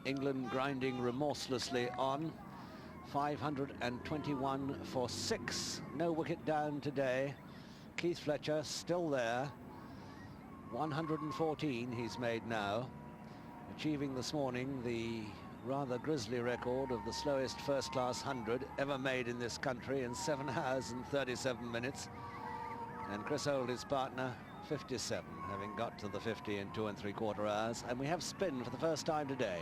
England grinding remorselessly on. 521 for 6. No wicket down today. Keith Fletcher still there. 114 he's made now, achieving this morning the rather grisly record of the slowest first-class 100 ever made in this country in 7 hours and 37 minutes. And Chris Holt, his partner, 57, having got to the 50 in 2 3/4 hours. And we have spin for the first time today.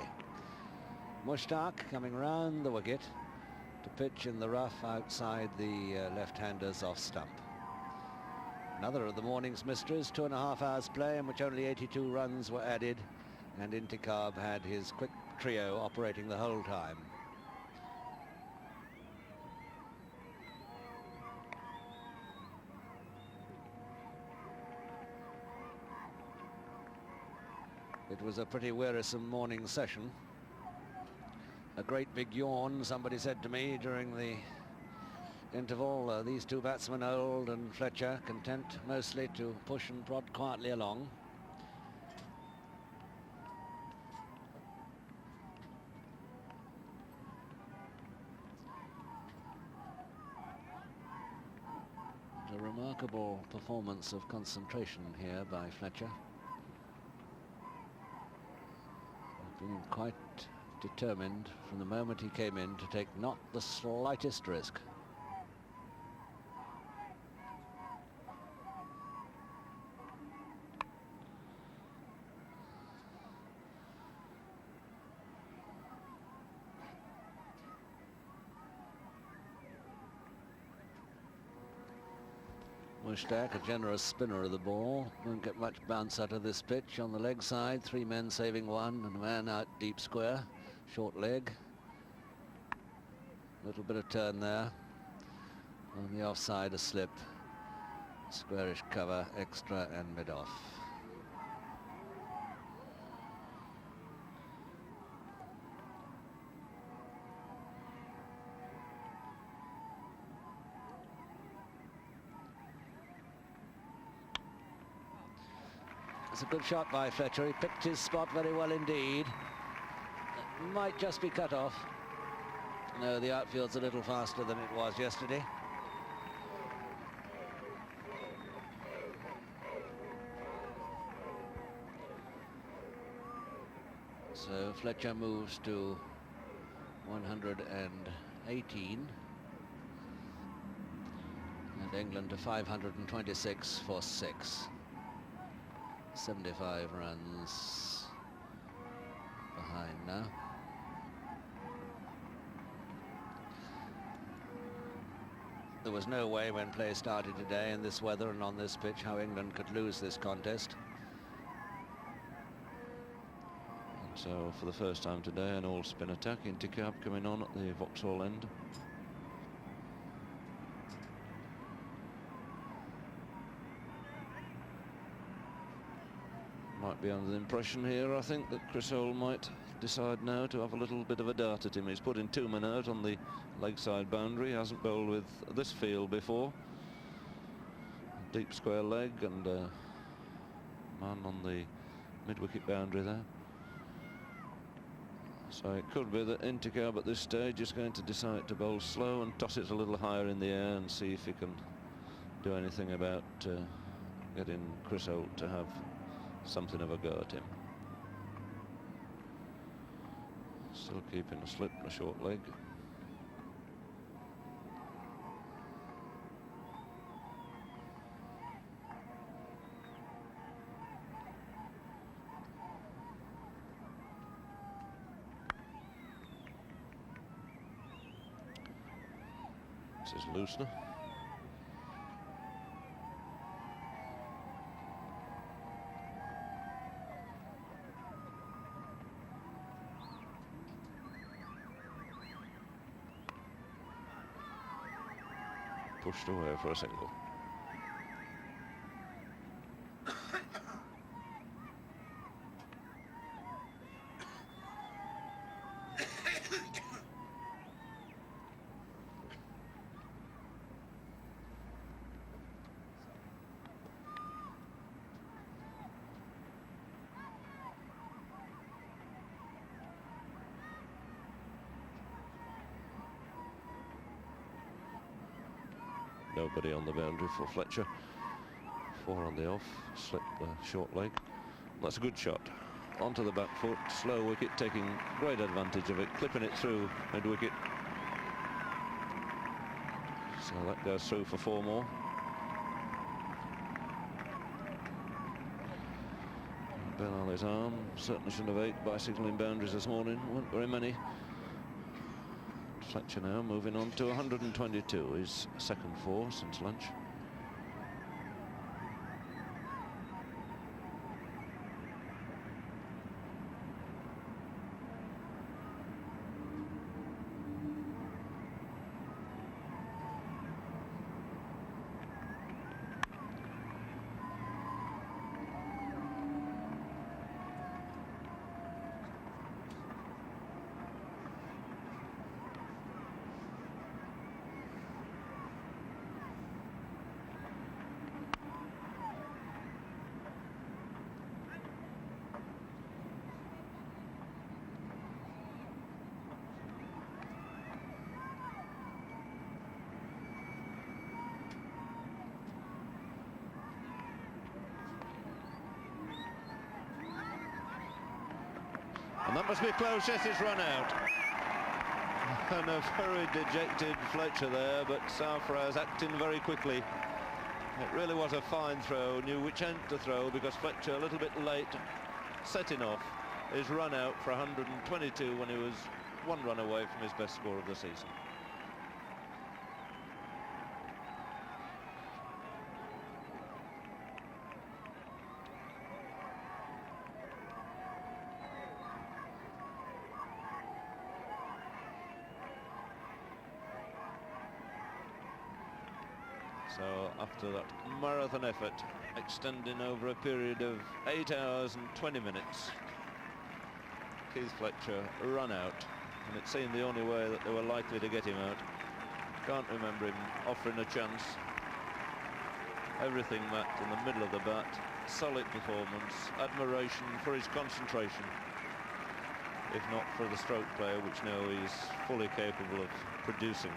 Mushtaq coming round the wicket to pitch in the rough outside the left-handers off stump. Another of the morning's mysteries, 2.5 hours play in which only 82 runs were added, and Intikhab had his quick trio operating the whole time. It was a pretty wearisome morning session. A great big yawn, somebody said to me during the interval. These two batsmen, Old and Fletcher, content mostly to push and prod quietly along. A remarkable performance of concentration here by Fletcher. Been quite determined from the moment he came in to take not the slightest risk. Mushtaq, a generous spinner of the ball, won't get much bounce out of this pitch. On the leg side, 3 men saving 1 and a man out deep square, short leg. A little bit of turn there. On the offside, a slip, squarish cover, extra and mid-off. It's a good shot by Fletcher. He picked his spot very well indeed. It might just be cut off. No, the outfield's a little faster than it was yesterday. So Fletcher moves to 118. And England to 526 for 6. 75 runs behind now. There was no way when play started today in this weather and on this pitch how England could lose this contest. And so for the first time today, an all-spin attack. Intikhab coming on at the Vauxhall end. Might be under the impression here, I think, that Chris Holt might decide now to have a little bit of a dart at him. He's put in 2 men out on the leg side boundary. He hasn't bowled with this field before. Deep square leg and man on the mid-wicket boundary there. So it could be that Intikhab at this stage is going to decide to bowl slow and toss it a little higher in the air and see if he can do anything about getting Chris Holt to have something of a go at him. Still keeping a slip and a short leg. This is Loosener. Pushed away for a single. Nobody on the boundary for Fletcher. 4 on the off, slipped the short leg. That's a good shot. Onto the back foot, slow wicket, taking great advantage of it, clipping it through mid wicket. So that goes through for 4 more. Bell on his arm, certainly shouldn't have 8 bicycling boundaries this morning, weren't very many. Fletcher now moving on to 122, his second 4 since lunch. And that must be close. Yes, it's run out. And a very dejected Fletcher there, but Sarfraz acting very quickly. It really was a fine throw, knew which end to throw, because Fletcher, a little bit late setting off, is run out for 122 when he was 1 run away from his best score of the season. So after that marathon effort, extending over a period of 8 hours and 20 minutes, Keith Fletcher run out, and it seemed the only way that they were likely to get him out. Can't remember him offering a chance. Everything mapped in the middle of the bat. Solid performance, admiration for his concentration, if not for the stroke player, which now he's fully capable of producing.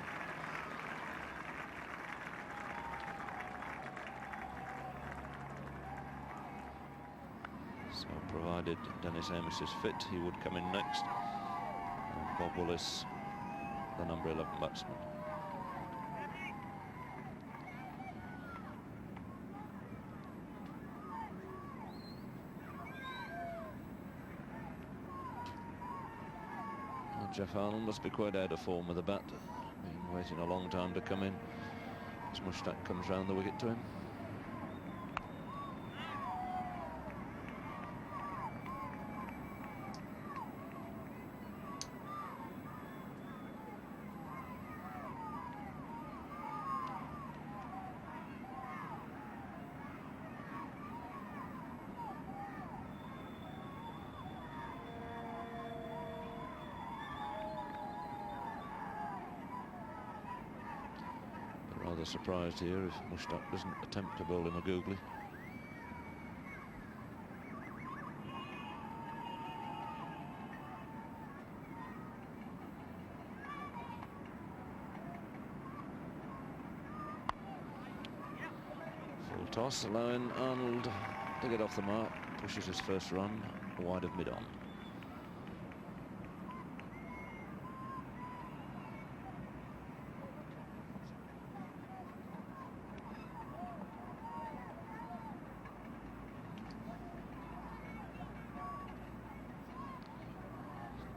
So provided Dennis Amiss is fit, he would come in next. And Bob Willis, the number 11 batsman. Well, Jeff Arnold must be quite out of form with the bat. Been waiting a long time to come in. As Mushtaq comes round the wicket to him. Rather surprised here if Mushtaq doesn't attempt to bowl him a googly. Full toss, allowing Arnold to get off the mark, pushes his first run wide of mid-on.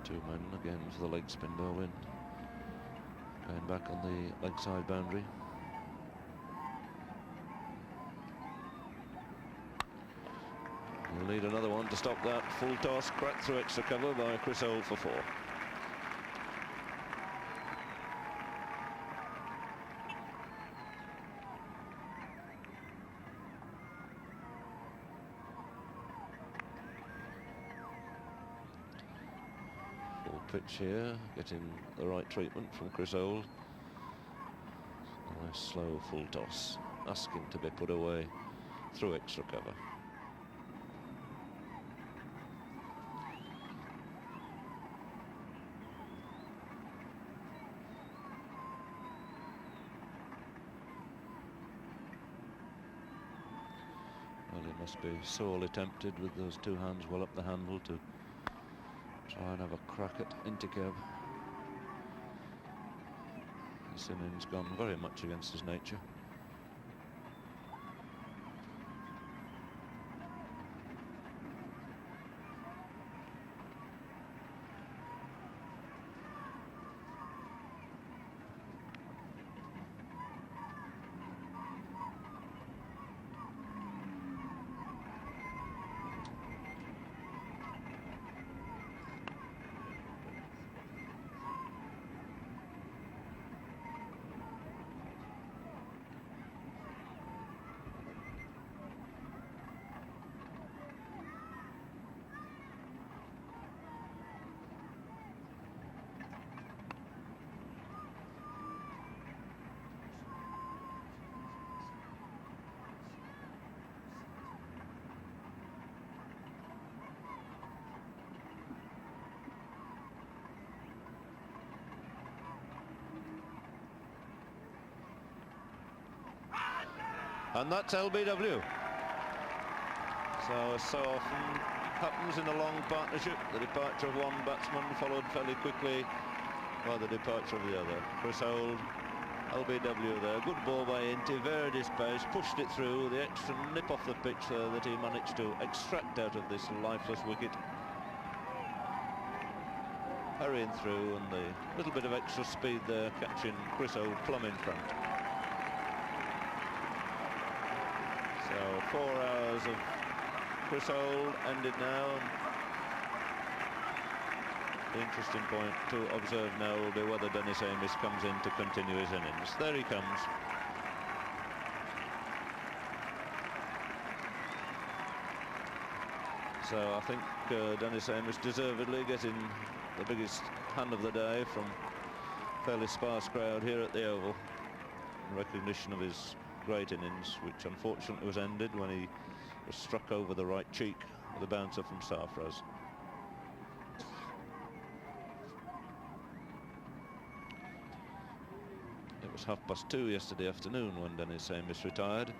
Two men again for the leg spin bowling. Going back on the leg side boundary. We'll need another one to stop that. Full toss, cracked through extra cover by Chris Holt for 4. Pitch here, getting the right treatment from Chris Old. Nice slow full toss, asking to be put away through extra cover. Must be sorely tempted with those two hands well up the handle to try and have a crack at Inticab. This innings gone very much against his nature. And that's LBW. So often happens in a long partnership. The departure of one batsman followed fairly quickly by the departure of the other. Chris Holt, LBW there. Good ball by Inti, varied his pace, pushed it through. The extra nip off the pitch there that he managed to extract out of this lifeless wicket. Hurrying through, and the little bit of extra speed there, catching Chris Holt plumb in front. So 4 hours of Chris Holt ended now. The interesting point to observe now will be whether Dennis Amiss comes in to continue his innings. There he comes. So I think Dennis Amiss deservedly getting the biggest hand of the day from a fairly sparse crowd here at the Oval, in recognition of his great innings, which unfortunately was ended when he was struck over the right cheek with a bouncer from Sarfraz. It was 2:30 yesterday afternoon when Dennis Amiss retired.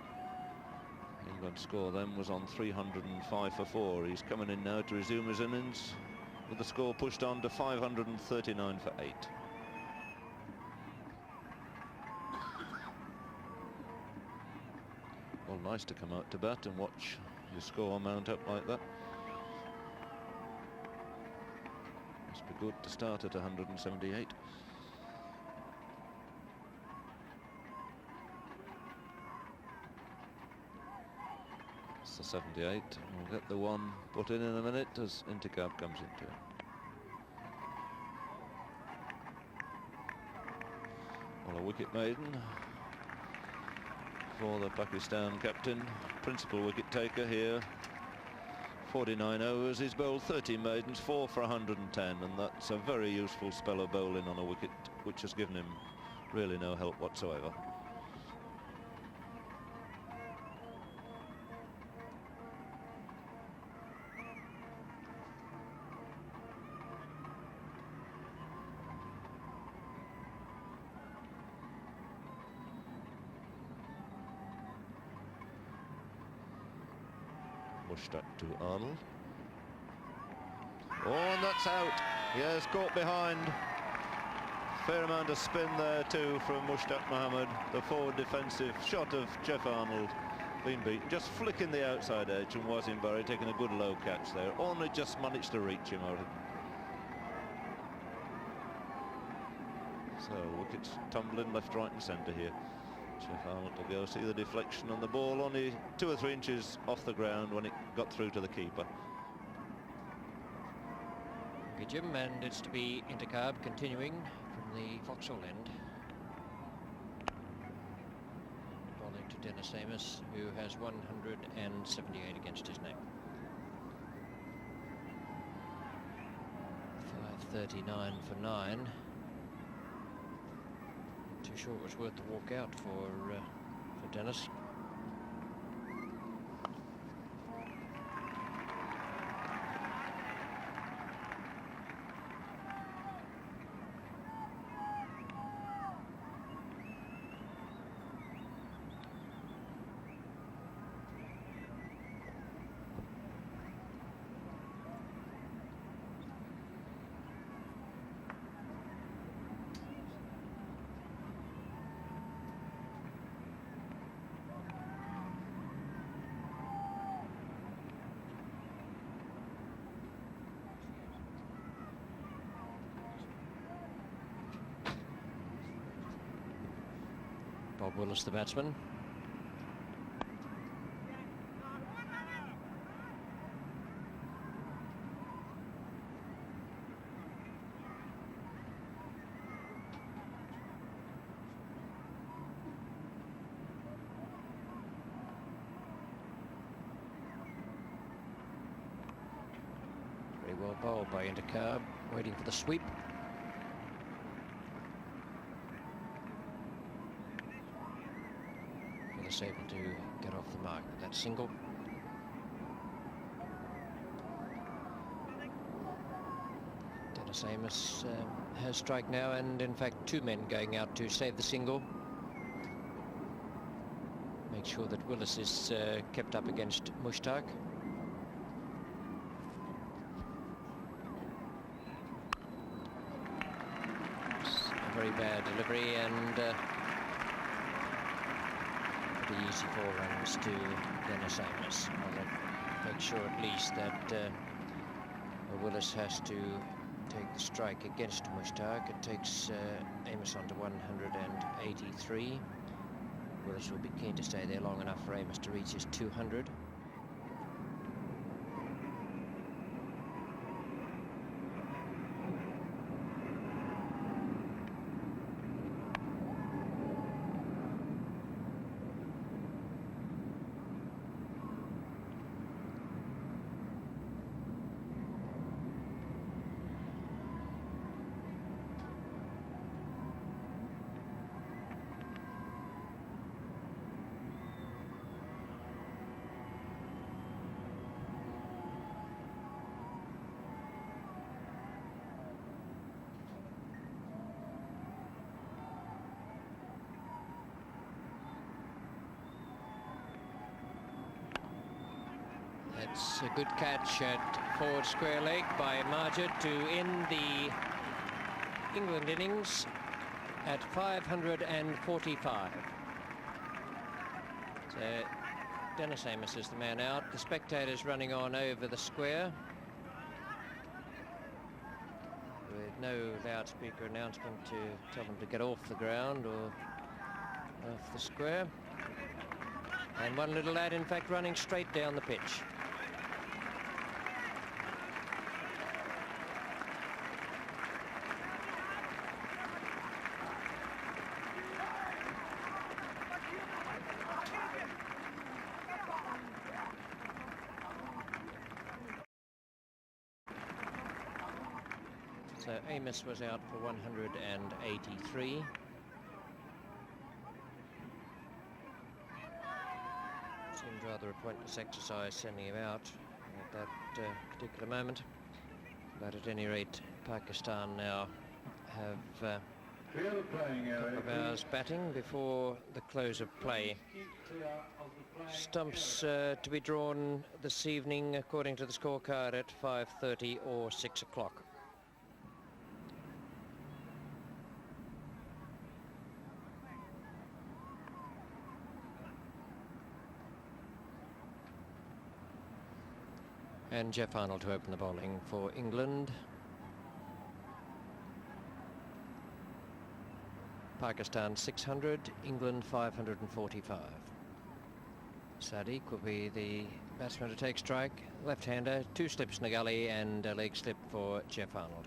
England's score then was on 305 for 4. He's coming in now to resume his innings with the score pushed on to 539 for 8. Well, nice to come out to bat and watch your score mount up like that. Must be good to start at 178. It's the 78. We'll get the one put in a minute as Inticab comes into it. Well, a wicket maiden for the Pakistan captain, principal wicket taker here. 49 overs, he's bowled 30 maidens, 4 for 110, and that's a very useful spell of bowling on a wicket which has given him really no help whatsoever. Mushtaq to Arnold. Oh, and that's out. Yes, caught behind. Fair amount of spin there too from Mushtaq Mohammed. The forward defensive shot of Jeff Arnold been beaten. Just flicking the outside edge, and Wasim Barry taking a good low catch there. Only just managed to reach him out. So wickets tumbling left, right and centre here. Jeff Arnold to go see the deflection on the ball, only 2 or 3 inches off the ground when it got through to the keeper. Okay, Jim, and it's to be Inticab continuing from the Vauxhall end. Bowling to Dennis Amiss, who has 178 against his name. 539 for 9. Too sure it was worth the walk out for Dennis. Bob Willis, the batsman. Very well bowled by Inderkar, waiting for the sweep. Willis able to get off the mark with that single. Dennis Amos has strike now, and in fact 2 men going out to save the single. Make sure that Willis is kept up against Mushtaq. Very bad delivery, and pretty easy 4 runs to Dennis Amos. I'll make sure at least that Willis has to take the strike against Mushtaq. It takes Amos on to 183. Willis will be keen to stay there long enough for Amos to reach his 200. That's a good catch at forward square leg by Majid to end the England innings at 545. So Dennis Amos is the man out. The spectators running on over the square with no loudspeaker announcement to tell them to get off the ground or off the square. And one little lad, in fact, running straight down the pitch. So Amos was out for 183. Seemed rather a pointless exercise sending him out at that particular moment. But at any rate, Pakistan now have a couple of hours batting before the close of play. Stumps to be drawn this evening according to the scorecard at 5:30 or 6 o'clock. And Jeff Arnold to open the bowling for England. Pakistan 600, England 545. Sadiq will be the batsman to take strike. Left-hander, 2 slips in the gully and a leg slip for Jeff Arnold.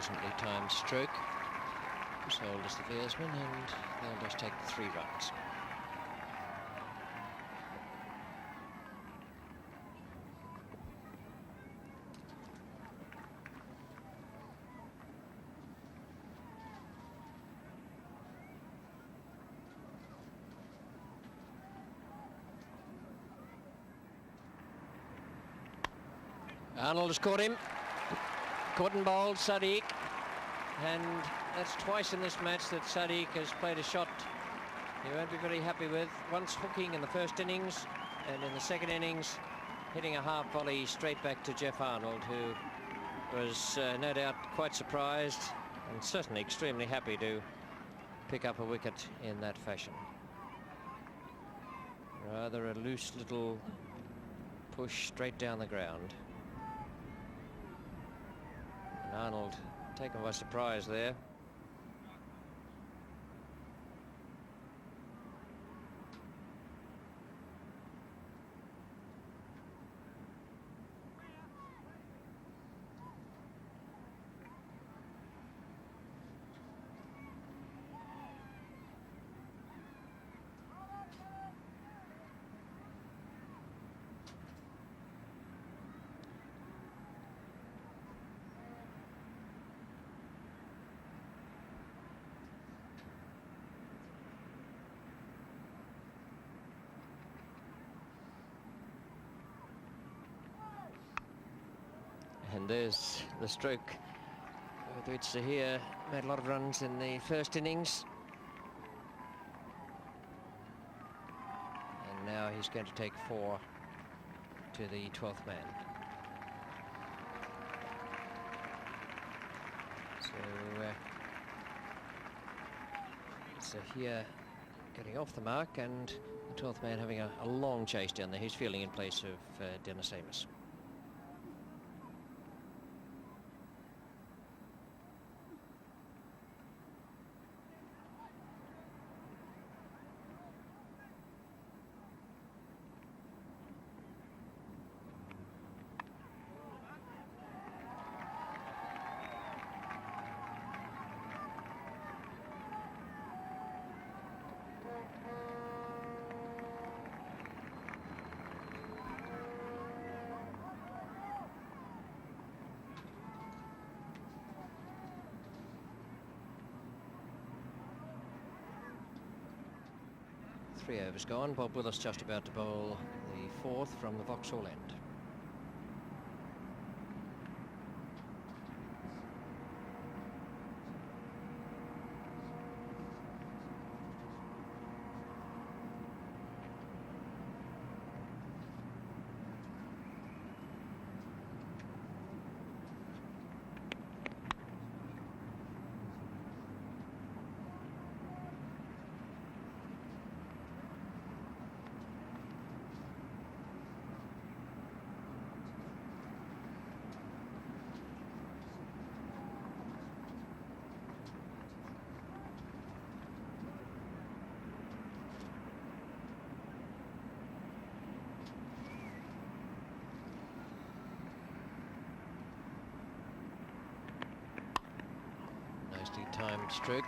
pleasantly timed stroke. So old as the Veersman, and they'll just take the 3 runs. Arnold has caught him. Caught and bowled Sadiq, and that's twice in this match that Sadiq has played a shot he won't be very happy with. Once hooking in the first innings, and in the second innings hitting a half volley straight back to Geoff Arnold, who was no doubt quite surprised and certainly extremely happy to pick up a wicket in that fashion. Rather a loose little push straight down the ground. And Arnold taken by surprise there. And there's the stroke with which Zahir made a lot of runs in the first innings. And now he's going to take 4 to the 12th man. So Zahir getting off the mark, and the 12th man having a long chase down there. He's fielding in place of Dennis Amiss. Three overs gone. Bob Willis just about to bowl the 4th from the Vauxhall end. Nicely timed stroke.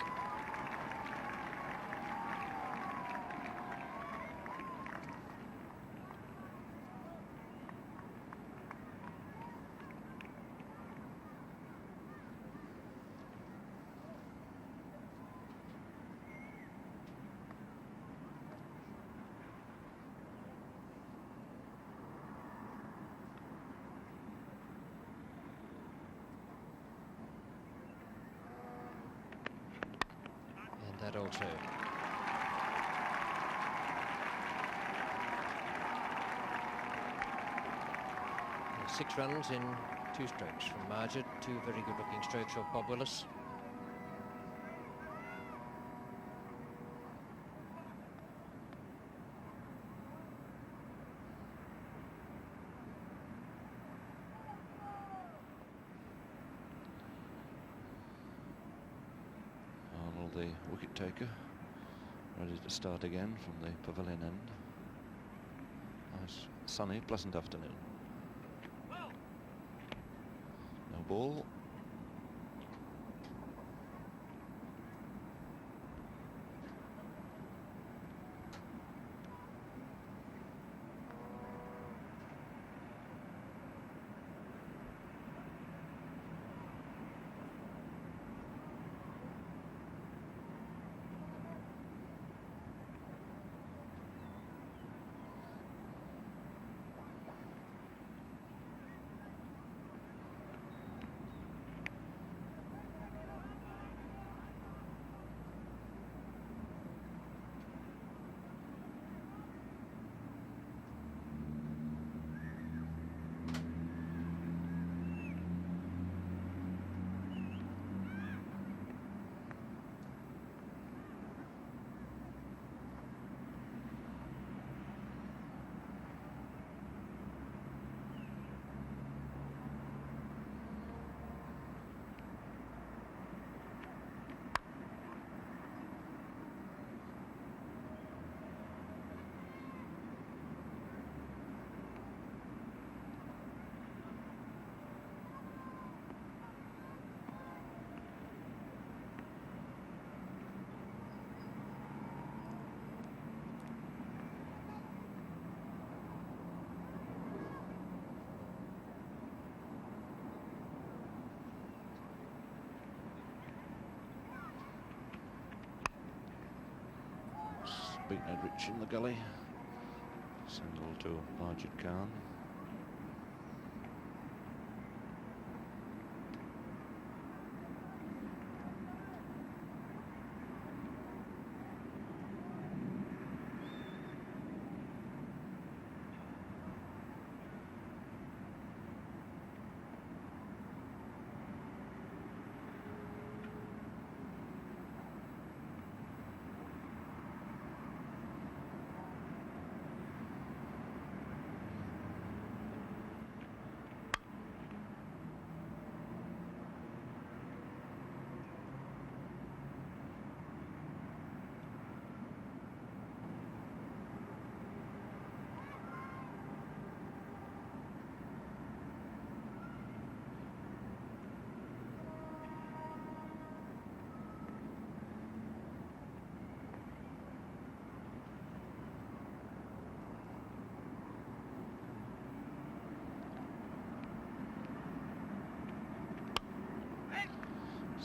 That also. 6 runs in 2 strokes from Majid. 2 very good looking strokes of Bob Willis. The wicket taker ready to start again from the pavilion end. Nice sunny, pleasant afternoon. No ball. beaten Edrich in the gully. Single to Majid Khan.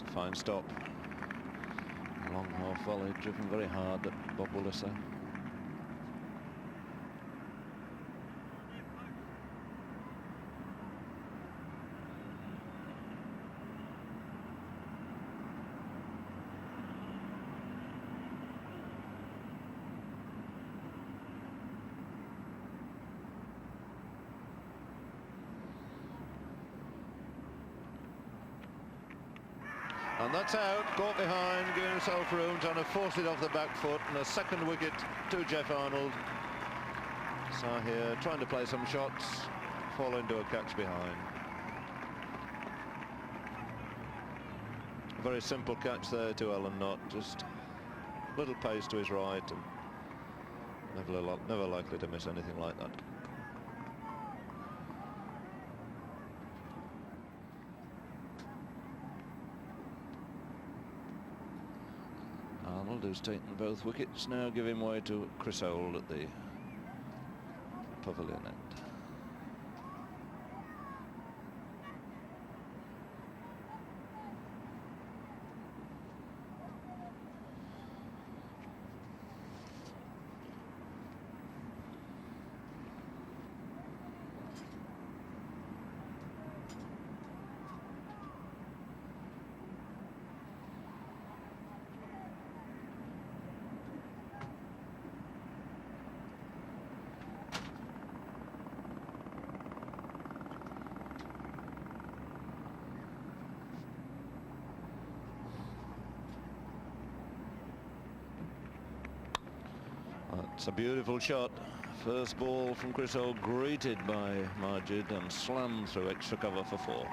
It's a fine stop. Long half volley, driven very hard at Bob Williser. And that's out, caught behind, giving himself room, trying to force it off the back foot, and a second wicket to Jeff Arnold. Sahir trying to play some shots, fall into a catch behind. A very simple catch there to Ellen Knott, just a little pace to his right, and never likely to miss anything like that. Arnold, who's taken both wickets, now giving way to Chris Old at the pavilion end. It's a beautiful shot. First ball from Chris Old, greeted by Majid and slammed through extra cover for 4.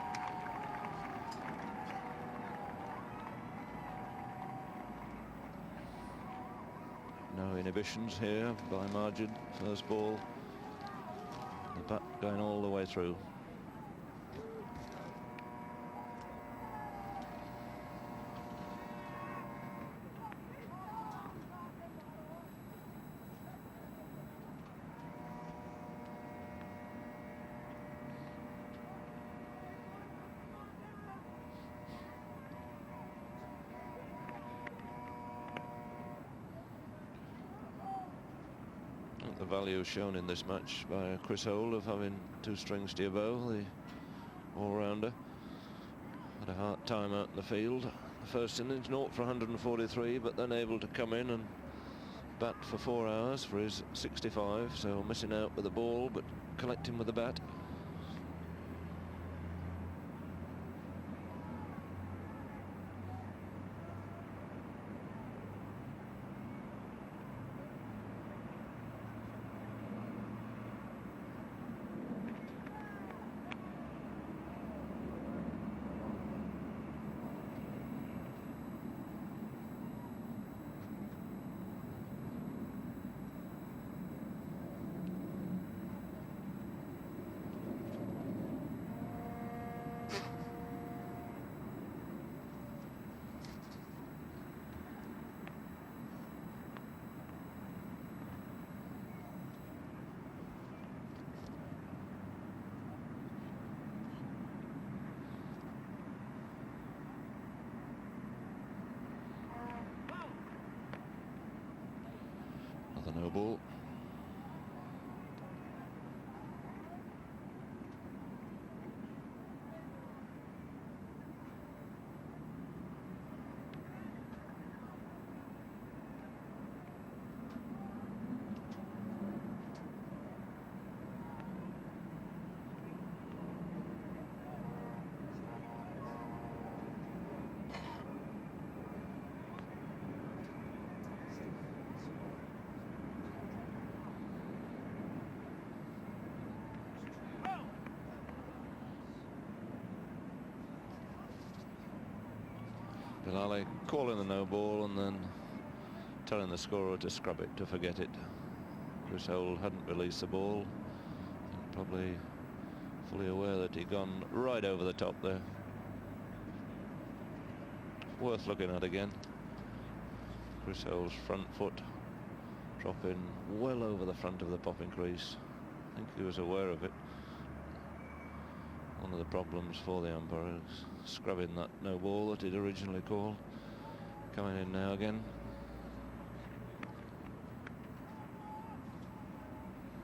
No inhibitions here by Majid. First ball, the bat going all the way through. The value shown in this match by Chris Old of having 2 strings to your bow, the all-rounder. Had a hard time out in the field. The first innings, 0 for 143, but then able to come in and bat for 4 hours for his 65, so missing out with the ball, but collecting with the bat. Another no ball. Bilali calling the no ball and then telling the scorer to scrub it, to forget it. Chris Holt hadn't released the ball, probably fully aware that he'd gone right over the top there. Worth looking at again. Chris Holt's front foot dropping well over the front of the popping crease. I think he was aware of it. One of the problems for the umpire is scrubbing that no ball that he'd originally called. Coming in now again.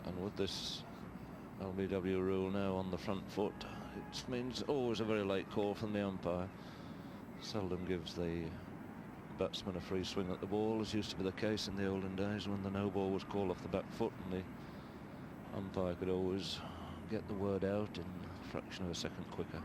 And with this LBW rule now on the front foot, it means always a very late call from the umpire. Seldom gives the batsman a free swing at the ball, as used to be the case in the olden days when the no ball was called off the back foot, and the umpire could always get the word out in a fraction of a second quicker.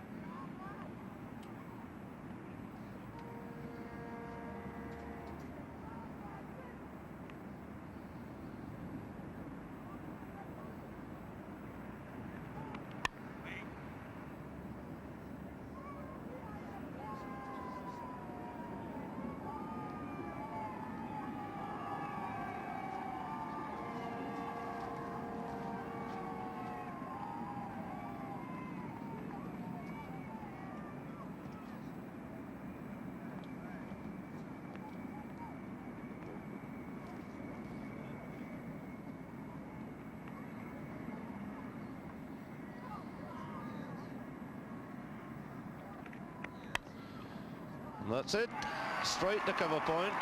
And that's it, straight to cover point.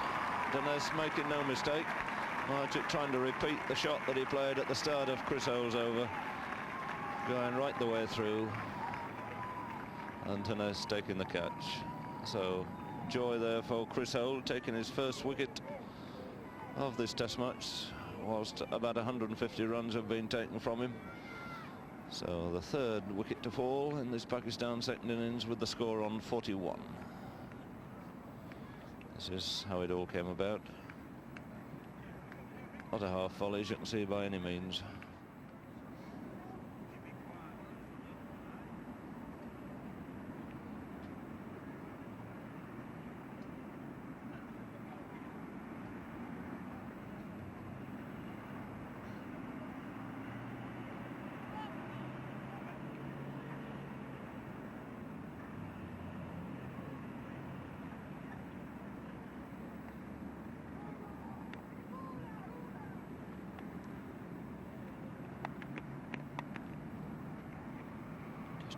Deniz making no mistake. Marchuk trying to repeat the shot that he played at the start of Chris Holt's over, going right the way through, and Deniz taking the catch. So joy there for Chris Holt, taking his first wicket of this test match, whilst about 150 runs have been taken from him. So the third wicket to fall in this Pakistan second innings, with the score on 41. This is how it all came about. Not a half volley, as you can see, by any means.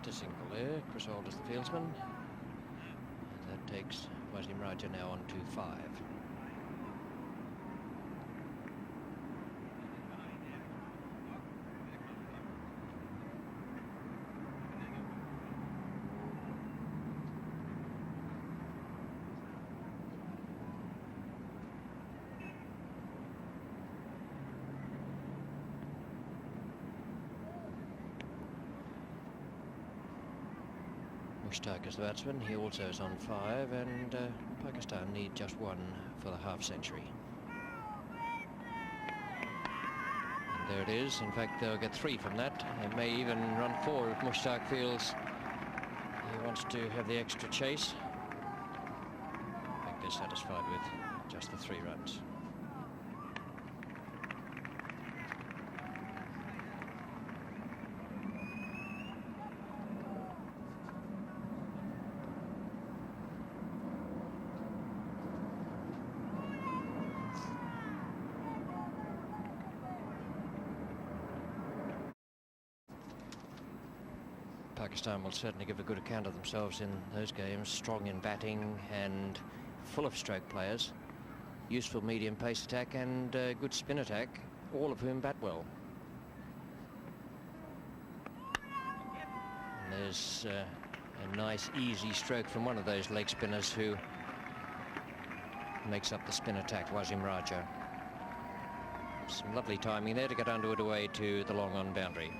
A single there. Chris Holt is the fieldsman. That takes Wasim Raja now on 2-5. Mushtaq is the batsman, he also is on 5, and Pakistan need just 1 for the half century. And there it is. In fact, they'll get 3 from that. They may even run 4 if Mushtaq feels he wants to have the extra chase. I think they're satisfied with just the 3 runs. Pakistan will certainly give a good account of themselves in those games, strong in batting and full of stroke players. useful medium pace attack and good spin attack, all of whom bat well. And there's a nice easy stroke from one of those leg spinners who makes up the spin attack, Wasim Raja. Some lovely timing there to get Underwood away to the long on boundary.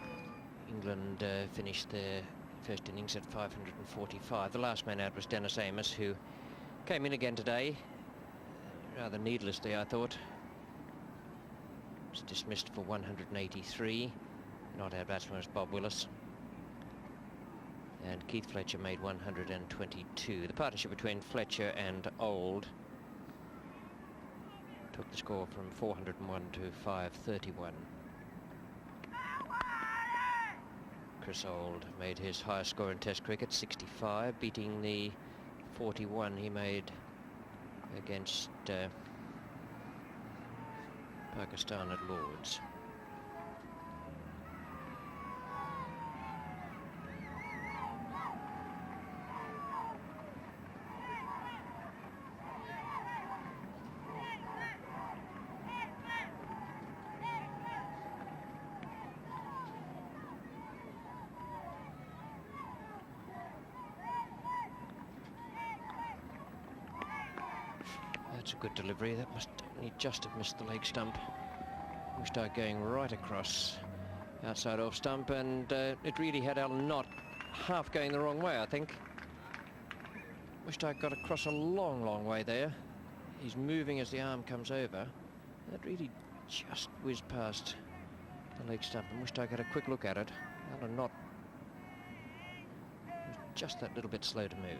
England finished their first innings at 545. The last man out was Dennis Amos, who came in again today, rather needlessly, I thought. Was dismissed for 183. Not our batsman was Bob Willis. And Keith Fletcher made 122. The partnership between Fletcher and Old took the score from 401 to 531. Chris Old made his highest score in Test cricket, 65, beating the 41 he made against Pakistan at Lord's. That's a good delivery. That must only just have missed the leg stump. Mushtaq going right across outside off stump, and it really had Alan Knott half going the wrong way, I think. Mushtaq got across a long way there. He's moving as the arm comes over. That really just whizzed past the leg stump, and Mushtaq had a quick look at it. Alan Knott was just that little bit slow to move.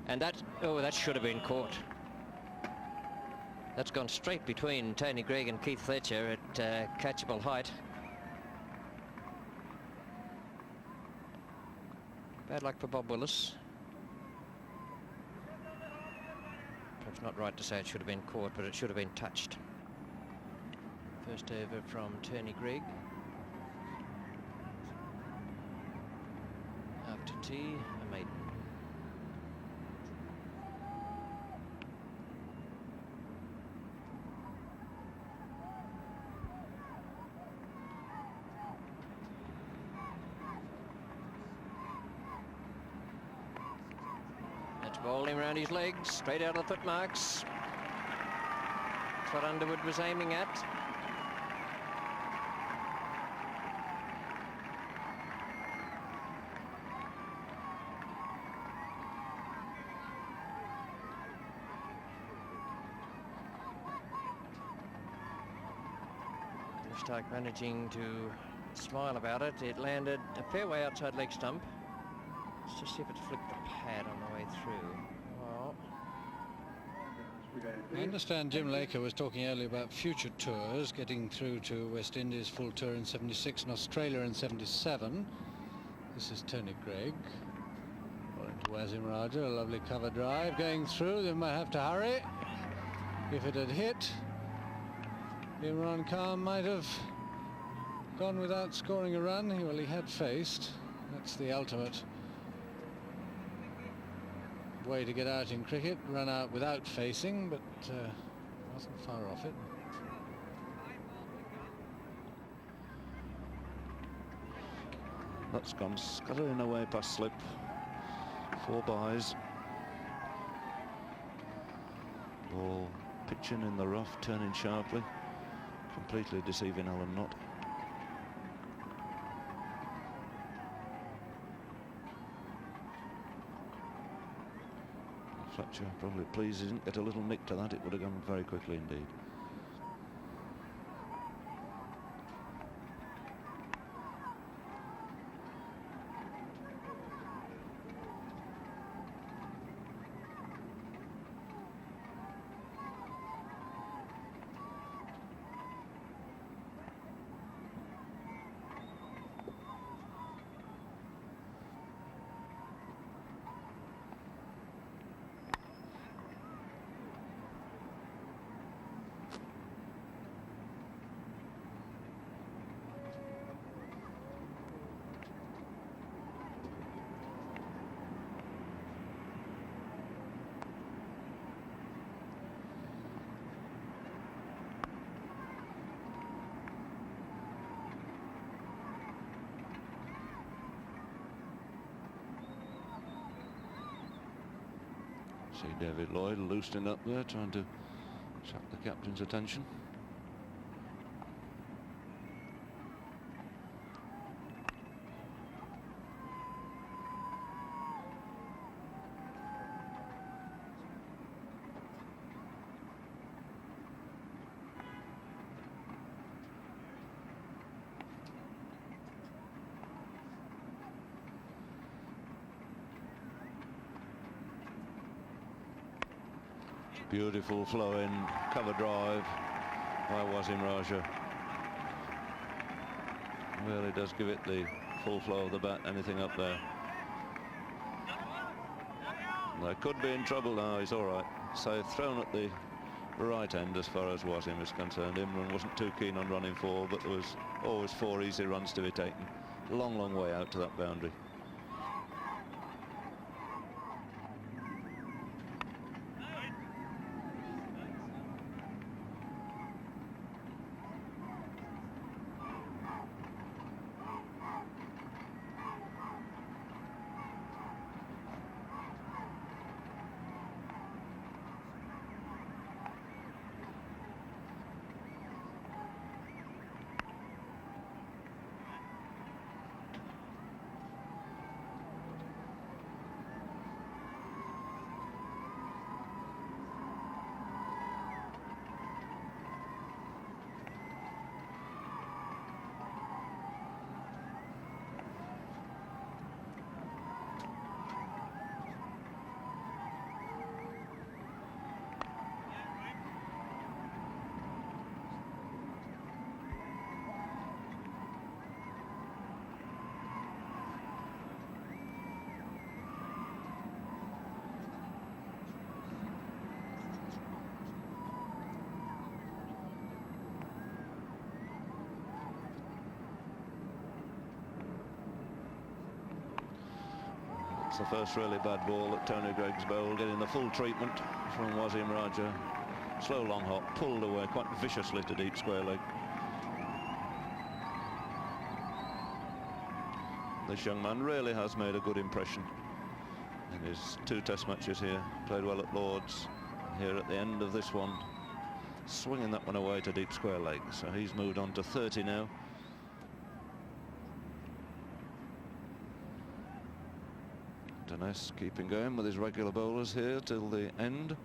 And that should have been caught. That's gone straight between Tony Greig and Keith Fletcher at catchable height. Bad luck for Bob Willis. Perhaps not right to say it should have been caught, but it should have been touched. First over from Tony Greig. After tea, a maiden. Bowling around his legs, straight out of the footmarks. That's what Underwood was aiming at. Mushtaq managing to smile about it. It landed a fair way outside leg stump. Let's just see if it flicked the pad on the way through. Well, I understand Jim Laker was talking earlier about future tours, getting through to West Indies full tour in 76 and Australia in 77. This is Tony Greig. According to Wasim Raja, a lovely cover drive going through. They might have to hurry. If it had hit, Imran Khan might have gone without scoring a run. Well, he had faced. That's the ultimate way to get out in cricket, run out without facing, but wasn't far off it. That's gone scuttering away past slip. 4 byes. Ball pitching in the rough, turning sharply, completely deceiving Alan Knott. Fletcher probably pleased he didn't get a little nick to that. It would have gone very quickly indeed. See David Lloyd loosening up there, trying to attract the captain's attention. Beautiful flowing cover drive by Wasim Raja. Really does give it the full flow of the bat, anything up there. They could be in trouble now, he's all right. So thrown at the right end as far as Wasim is concerned. Imran wasn't too keen on running 4, but there was always 4 easy runs to be taken. Long, long way out to that boundary. It's the first really bad ball that Tony Greig's bowled, getting the full treatment from Wasim Raja. Slow long hop, pulled away quite viciously to deep square leg. This young man really has made a good impression in his 2 test matches here. Played well at Lord's. Here at the end of this one, swinging that one away to deep square leg. So he's moved on to 30 now. Denness keeping going with his regular bowlers here till the end. Could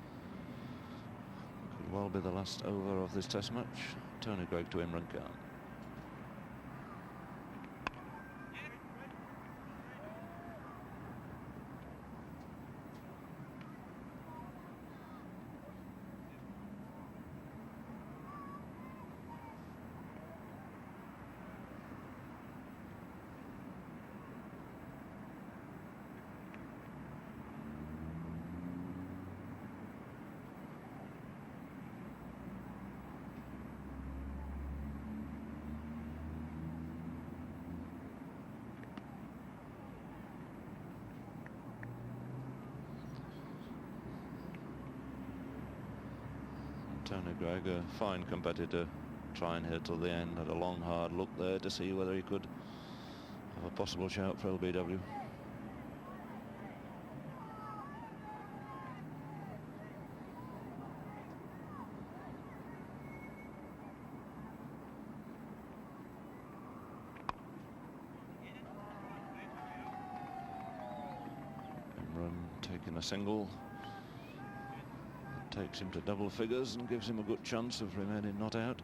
well be the last over of this test match. Tony Greig to Imran Khan. Tony Greig, a fine competitor, trying here till the end. Had a long hard look there to see whether he could have a possible shout for LBW. Imran taking a single. Takes him to double figures and gives him a good chance of remaining not out.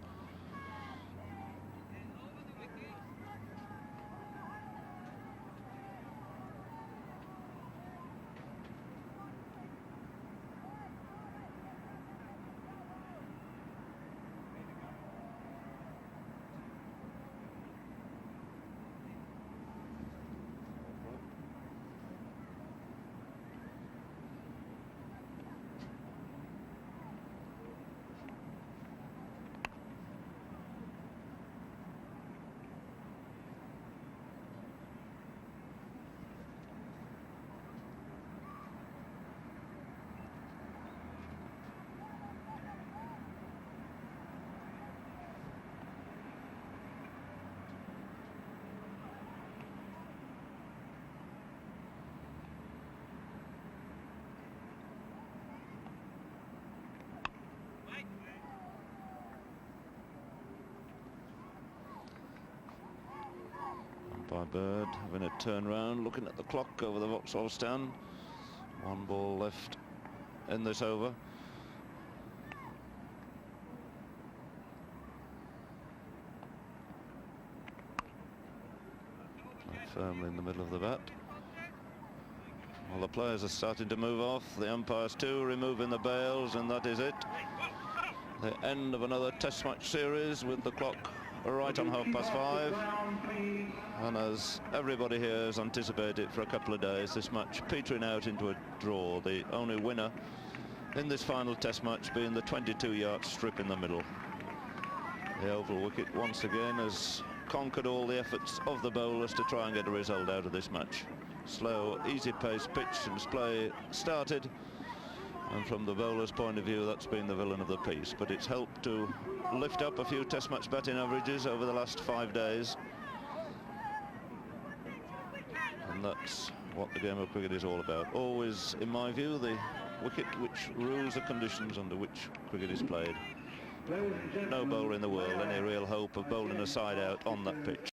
by Bird, having a turn round, looking at the clock over the Vauxhall stand. 1 ball left in this over. Firmly in the middle of the bat. Well, the players are starting to move off. The umpires too, removing the bails, and that is it. The end of another Test match series with the clock right on 5:30. And as everybody here has anticipated for a couple of days, this match petering out into a draw. The only winner in this final Test match being the 22-yard strip in the middle. The oval wicket once again has conquered all the efforts of the bowlers to try and get a result out of this match. Slow, easy-paced pitch since play started, and from the bowler's point of view, that's been the villain of the piece. But it's helped to lift up a few Test match batting averages over the last 5 days, and that's what the game of cricket is all about. Always, in my view, the wicket which rules the conditions under which cricket is played. No bowler in the world any real hope of bowling a side out on that pitch.